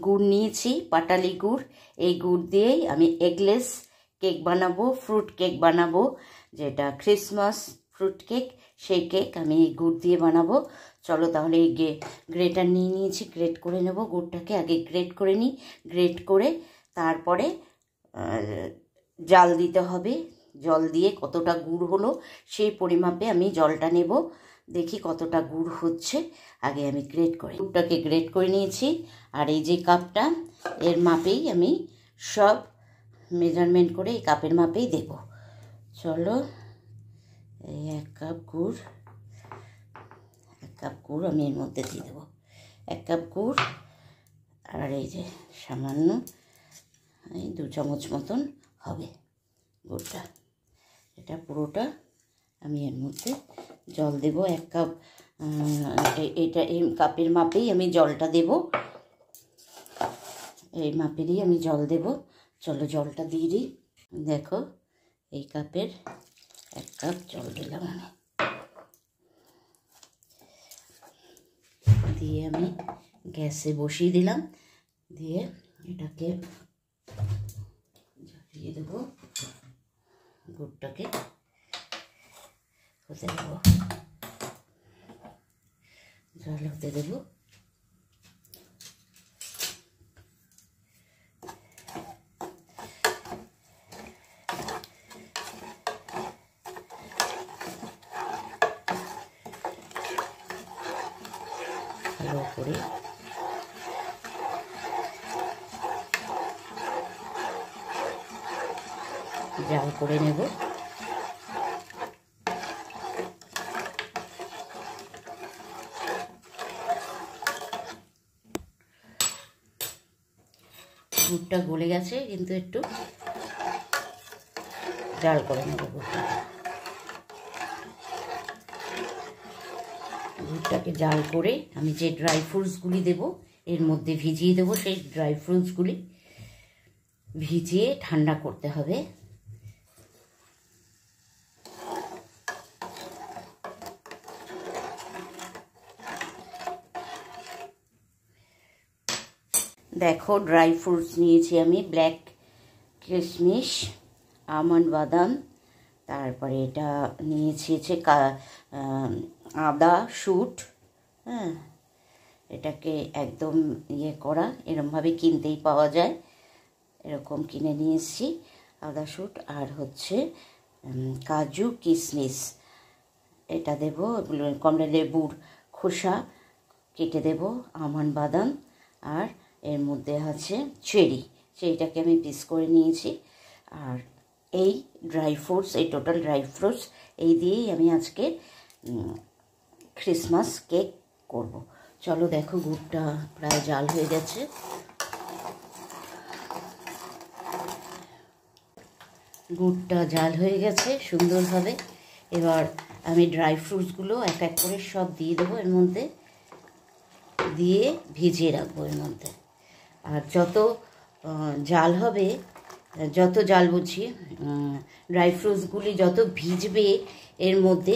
গুড় নিয়েছি, পাটালি গুড়। এই গুড় দিয়েই আমি এগলেস কেক বানাবো, ফ্রুট কেক বানাবো, যেটা ক্রিসমাস ফ্রুট কেক, সেই কেক আমি এই গুড় দিয়ে বানাবো। চলো তাহলে এই গ্রেটার নিয়ে নিয়েছি, গ্রেট করে নেব। গুড়টাকে আগে গ্রেট করে নিই, গ্রেট করে তারপরে জাল দিতে হবে। জল দিয়ে কতটা গুড় হলো সেই পরিমাপে আমি জলটা নেব। দেখি কতটা গুড় হচ্ছে, আগে আমি গ্রেট করি। গুড়টাকে গ্রেট করে নিয়েছি, আর এই যে কাপটা, এর মাপেই আমি সব মেজারমেন্ট করে এই কাপের মাপেই দেব। চলো, এই 1 কাপ গুড়, 1 কাপ গুড় আমি এর মধ্যে দিয়ে দেবো। 1 কাপ গুড়, আর এই যে সামান্য এই 2 চামচ মতন হবে গুড়টা। এটা পুরোটা আমি এর মধ্যে জল দেব। 1 কাপ, এটা এই কাপের মাপেই আমি জলটা দেব, এই মাপেরই আমি জল দেব। চলো জলটা দিয়ে দিই। দেখো, এই কাপের 1 কাপ জল দিলাম আমি, দিয়ে আমি গ্যাসে বসিয়ে দিলাম। দিয়ে এটাকে ঝরিয়ে দেবো, গুড়টাকে হতে দেবো, জল হতে দেবো। ভালো করে জাল করে নেব। গুড়টা গলে গেছে, কিন্তু একটু জাল করে নেব গুড়টাকে জাল করে আমি যে ড্রাই ফ্রুটসগুলি দেবো এর মধ্যে ভিজিয়ে দেবো। সেই ড্রাই ফ্রুটসগুলি ভিজিয়ে ঠান্ডা করতে হবে। দেখো, ড্রাই ফ্রুটস নিয়েছি আমি, ব্ল্যাক কিশমিশ, আমন্ড বাদাম, তারপরে এটা নিয়েছি হচ্ছে আদা শুট। হ্যাঁ, এটাকে একদম ইয়ে করা, এরকমভাবে কিনতেই পাওয়া যায়, এরকম কিনে নিয়ে এসেছি আদা শুট। আর হচ্ছে কাজু কিশমিশ, এটা দেব। কমলা লেবুর খোসা কেটে দেব, আমন্ড বাদাম, আর এর মধ্যে আছে চেরিটাকে আমি পিস করে নিয়েছি। আর এই ড্রাই ফ্রুটস, এই টোটাল ড্রাই ফ্রুটস এই দিয়েই আমি আজকে ক্রিসমাস কেক করব। চলো দেখো, গুড়টা প্রায় জাল হয়ে গেছে। গুড়টা জাল হয়ে গেছে সুন্দরভাবে। এবার আমি ড্রাই ফ্রুটসগুলো এক এক করে সব দিয়ে দেবো এর মধ্যে, দিয়ে ভিজিয়ে রাখবো এর মধ্যে। আর যত জাল হবে, যত জাল বুঝি, ড্রাই ফ্রুটসগুলি যত ভিজবে এর মধ্যে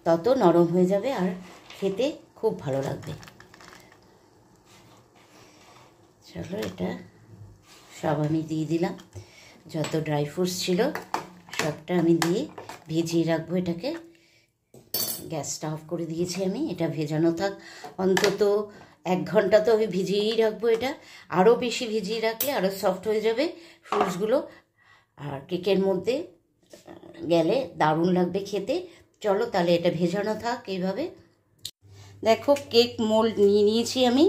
তত নরম হয়ে যাবে আর খেতে খুব ভালো লাগবে। চলো, এটা সব আমি দিয়ে দিলাম, যত ড্রাই ফ্রুটস ছিল সবটা আমি দিয়ে ভিজিয়ে রাখবো এটাকে। গ্যাসটা অফ করে দিয়েছি আমি, এটা ভেজানো থাক অন্তত 1 ঘন্টা তো আমি ভিজিয়েই রাখবো। এটা আরও বেশি ভিজিয়ে রাখলে আরও সফট হয়ে যাবে ফ্রুটসগুলো, আর কেকের মধ্যে গেলে দারুণ লাগবে খেতে। চলো তাহলে এটা ভেজানো থাক এইভাবে। দেখো, কেক মোল্ড নিয়ে নিয়েছি আমি,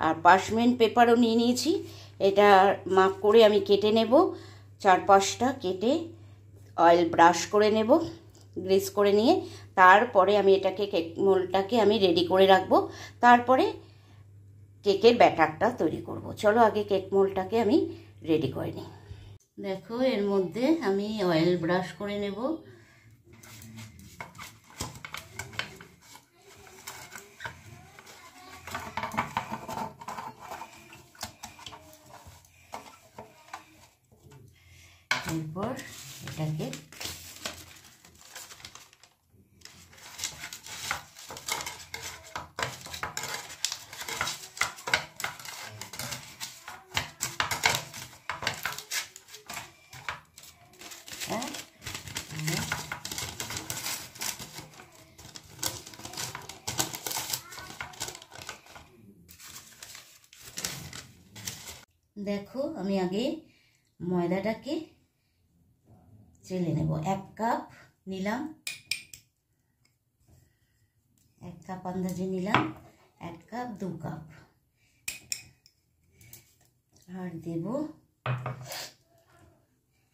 আর পার্চমেন্ট পেপারও নিয়ে নিয়েছি। এটা মাপ করে আমি কেটে নেব, 4-5টা কেটে অয়েল ব্রাশ করে নেব, গ্রিস করে নিয়ে তারপরে আমি এটাকে কেক মোল্ডটাকে আমি রেডি করে রাখবো। তারপরে কেকের ব্যাটারটা তৈরি করব। চলো আগে কেক মোল্ডটাকে আমি রেডি করে নিই। দেখো, এর মধ্যে আমি অয়েল ব্রাশ করে নেব। এরপর এটাকে দেখো আমি আগে ময়দাটাকে চেলে নেব। 1 কাপ নিলাম, 1 কাপ আন্দাজে নিলাম, 1 কাপ 2 কাপ। আর দেব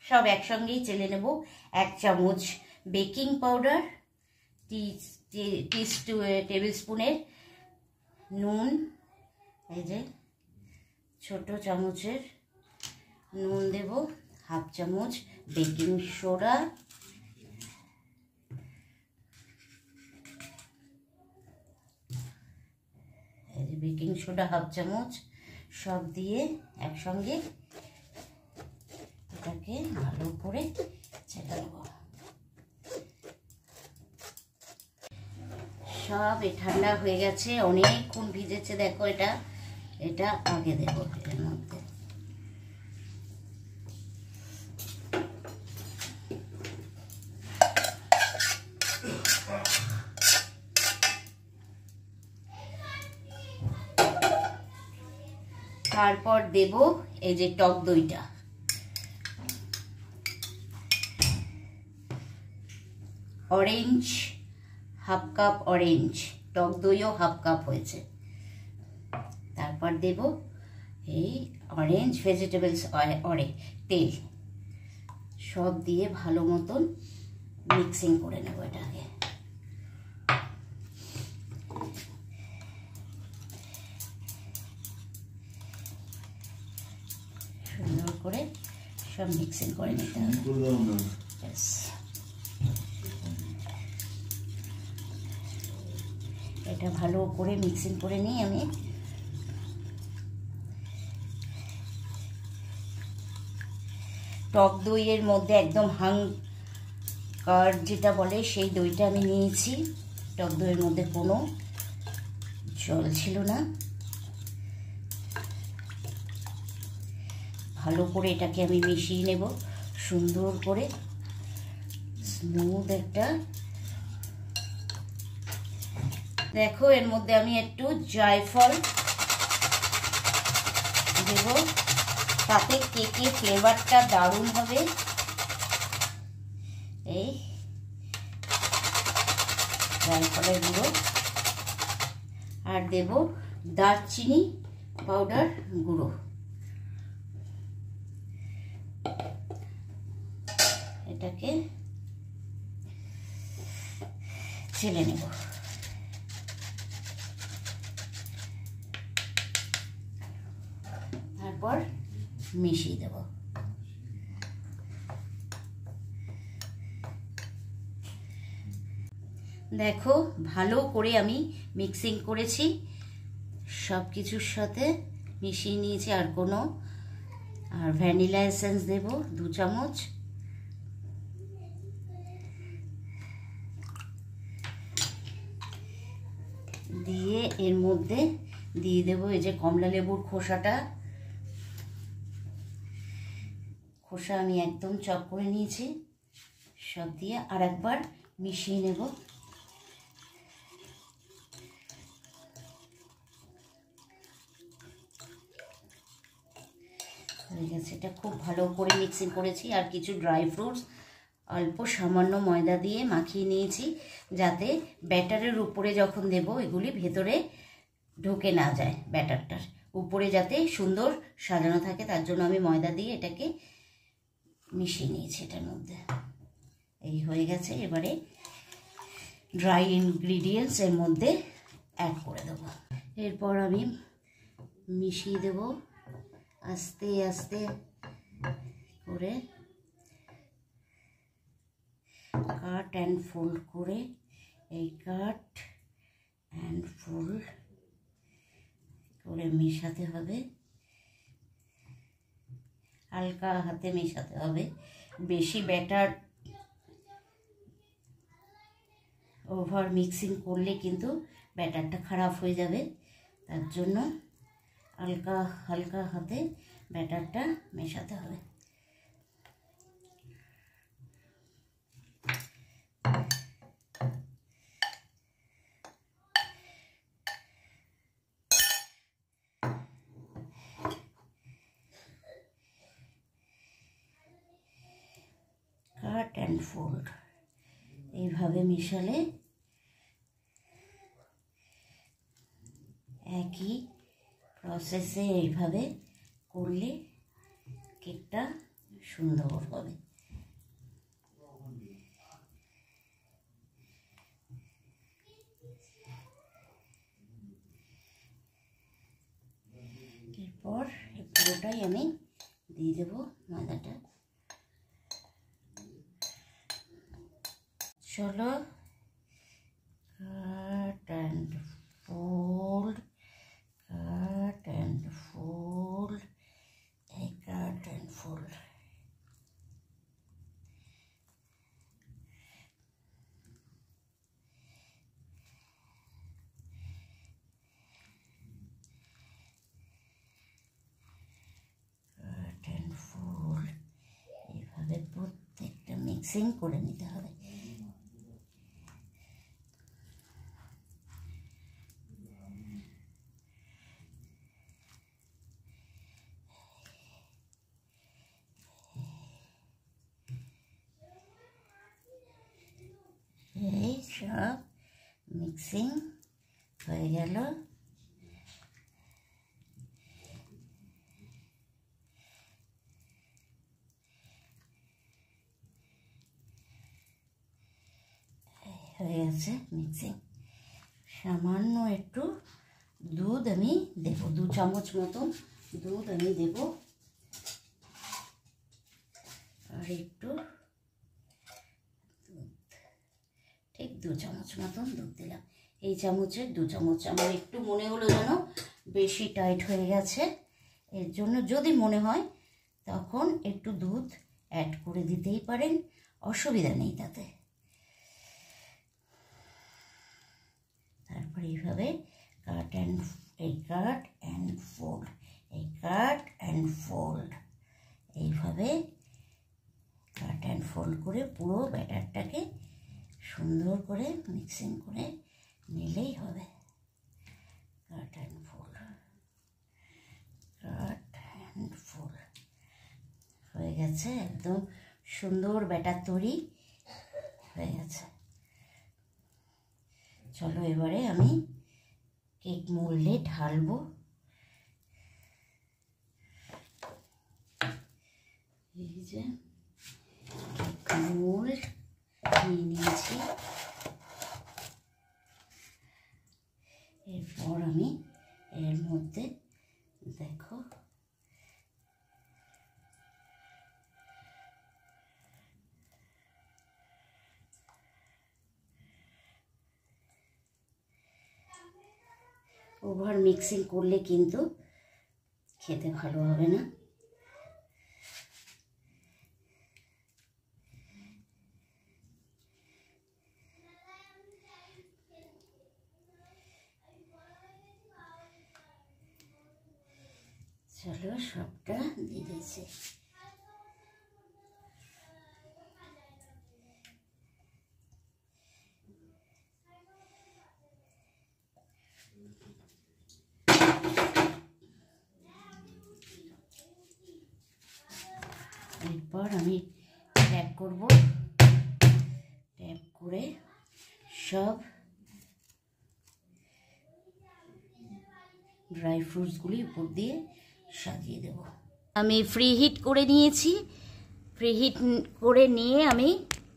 সব একসঙ্গেই চেলে নেব। 1 চামচ বেকিং পাউডার, টেবিল স্পুনের নুন, এই যে ছোট চামচের নুন দেব, 1/2 চামচ বেকিং সোডা, এই যে বেকিং সোডা 1/2 চামচ, সব দিয়ে একসঙ্গে এটাকে ভালো করে চেলে নেব। সব ঠান্ডা হয়ে গেছে, অনেকক্ষণ ভিজেছে। দেখো এটা আগে দেব এর মধ্যে। তারপর দেব এই যে টক দইটা, অরেঞ্জ 1/2 কাপ, অরেঞ্জ টক দইও 1/2 কাপ হয়েছে। তারপর দেব এই অরেঞ্জ ভেজিটেবলস তেল, সব দিয়ে ভালো মতন মিক্সিং করে নেব এটাকে। সুন্দর করে সব মিক্সিং করে নিতে হবে। এটা ভালো করে মিক্সিং করে নিই আমি। টক দইয়ের মধ্যে একদম হাঙ্কার যেটা বলে সেই দইটা আমি নিয়েছি। টক দইয়ের মধ্যে কোনো জল ছিল না। ভালো করে এটাকে আমি মিশিয়ে নেব সুন্দর করে, স্মুথ একটা। দেখো এর মধ্যে আমি একটু জায়ফল দেব, তাতে কেকের ফ্লেভারটা দারুণ হবে। এই জায়ফলের গুঁড়ো, আর দেব দারচিনি পাউডার গুঁড়ো। এটাকে চেলে নেব। তারপর মিশিয়ে দেব। দেখো ভালো করে আমি মিক্সিং করেছি, সব কিছুর সাথে মিশিয়ে নিয়েছি। আর ভ্যানিলা এসেন্স দেব 2 চামচ, দিয়ে এর মধ্যে দিয়ে দেব এই যে কমলা লেবুর খোসা আমি একদম চপ করে নিয়েছি। সব দিয়ে আর একবার মিশিয়ে নেব। হয়ে গেছে, এটা খুব ভালো করে মিক্সিং করেছি। আর কিছু ড্রাই ফ্রুটস অল্প সামান্য ময়দা দিয়ে মাখিয়ে নিয়েছি, যাতে ব্যাটারের উপরে যখন দেব এগুলি ভেতরে ঢোকে না যায়, ব্যাটারটার উপরে যাতে সুন্দর সাজানো থাকে, তার জন্য আমি ময়দা দিয়ে এটাকে মিশিয়ে নিয়েছি এটার মধ্যে। এই হয়ে গেছে। এবারে ড্রাই ইনগ্রিডিয়েন্টস এর মধ্যে অ্যাড করে দেবো। এরপর আমি মিশিয়ে দেব আস্তে আস্তে করে, কাট অ্যান্ড ফোল্ড করে, এই কাট অ্যান্ড ফোল্ড করে মেশাতে হবে, হালকা হাতে মেশাতে হবে। বেশি ব্যাটার ওভার মিক্সিং করলে কিন্তু ব্যাটারটা খারাপ হয়ে যাবে, তার জন্য হালকা হালকা হাতে ব্যাটারটা মেশাতে হবে। ফোল্ড। এইভাবে মেশালে একই প্রসেসে এইভাবে করলে কেকটা সুন্দর হবে। এরপর পুরোটাই আমি দিয়ে দেবো ময়দাটা। চলো cut and fold, cut and fold, cut and fold. Cut and fold, এইভাবে প্রত্যেকটা মিক্সিং করে নিতে হবে। এই সব মিক্সিং হয়ে গেল। হয়ে গেছে মিক্সিং। সামান্য একটু দুধ আমি দেব, 2 চামচ মতন দুধ আমি দেব, আর একটু ঠিক 2 চামচ মতন দুধ দিলাম। এই চামচের 2 চামচ। আমার একটু মনে হলো যেন বেশি টাইট হয়ে গেছে, এর জন্য যদি মনে হয় তখন একটু দুধ অ্যাড করে দিতেই পারেন, অসুবিধা নেই তাতে। তারপর এইভাবে কাট অ্যান্ড ফোল্ড, এই কাট অ্যান্ড ফোল্ড, এইভাবে কাট অ্যান্ড ফোল্ড করে পুরো ব্যাটারটাকে সুন্দর করে মিক্সিং করে নিলেই হবে। Cut and fold, cut and fold হয়ে গেছে। একদম সুন্দর ব্যাটার তৈরি হয়ে গেছে। চলো এবারে আমি কেক মোল্ডে ঢালবো। এই যে কেক মোল্ড নিয়ে নিয়েছি। এরপর আমি এর মধ্যে দেখো ওভার মিক্সিং করলে কিন্তু খেতে ভালো হবে না। চলো সবটা দিয়ে দিয়েছি। এরপর আমি ট্যাপ করব, ট্যাপ করে সব ড্রাই ফ্রুটসগুলি উপর দিয়ে সাজিয়ে দেব। আমি ফ্রি হিট করে নিয়েছি। ফ্রি হিট করে নিয়ে আমি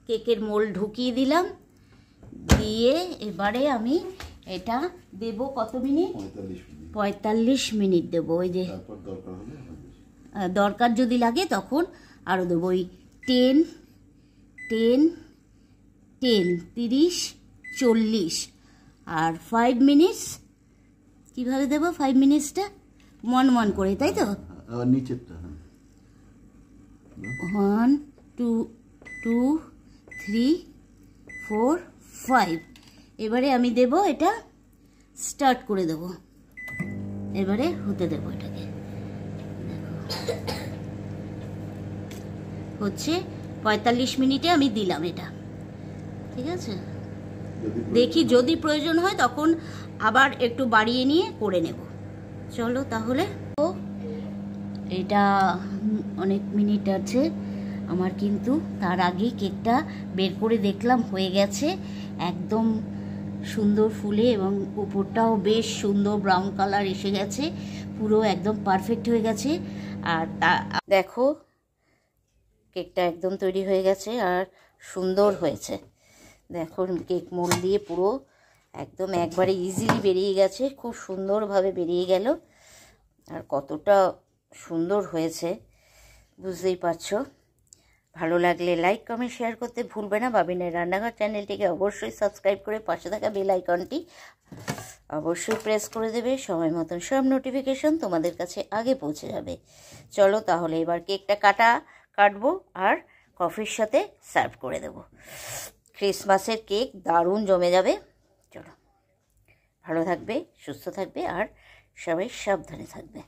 কেকের মোল্ড ঢুকিয়ে দিলাম, দিয়ে এবারে আমি এটা দেব কত মিনিট? 45 মিনিট দেবো। ওই যে দরকার যদি লাগে তখন আরও দেবো। ওই 10, 30, 40 আর 5 মিনিটস। কীভাবে দেবো 5 মিনিটসটা? 1 করে, তাই তো? নিচেরটা 1, 2, 3, 4, 5। এবারে আমি দেব, এটা স্টার্ট করে দেব। এবারে হতে দেবো এটাকে। হচ্ছে 45 মিনিটে আমি দিলাম এটা, ঠিক আছে? দেখি যদি প্রয়োজন হয় তখন আবার একটু বাড়িয়ে নিয়ে করে নেব। চলো তাহলে। এটা অনেক মিনিট আছে, আমার কিন্তু তার আগেই কেকটা বের করে দেখলাম হয়ে গেছে, একদম সুন্দর ফুলে এবং উপরটাও বেশ সুন্দর ব্রাউন কালার এসে গেছে, পুরো একদম পারফেক্ট হয়ে গেছে। আর দেখো কেকটা একদম তৈরি হয়ে গেছে আর সুন্দর হয়েছে। দেখো কেক মোল্ড দিয়ে পুরো একদম একবারে ইজিলি বেরিয়ে গেছে, খুব সুন্দরভাবে বেরিয়ে গেল। আর কতটা সুন্দর হয়েছে বুঝতেই পারছো। ভালো লাগলে লাইক কমেন্ট শেয়ার করতে ভুলবে না। বাবিনের রান্নাঘর চ্যানেলটিকে অবশ্যই সাবস্ক্রাইব করে পাশে থাকা বেল আইকনটি অবশ্যই প্রেস করে দেবে। সময় মতন সব নোটিফিকেশন তোমাদের কাছে আগে পৌঁছে যাবে। চলো তাহলে এবার কেকটা কাটবো আর কফির সাথে সার্ভ করে দেবো। ক্রিসমাসের কেক দারুণ জমে যাবে। চলো, ভালো থাকবে, সুস্থ থাকবে আর সবাই সাবধানে থাকবে।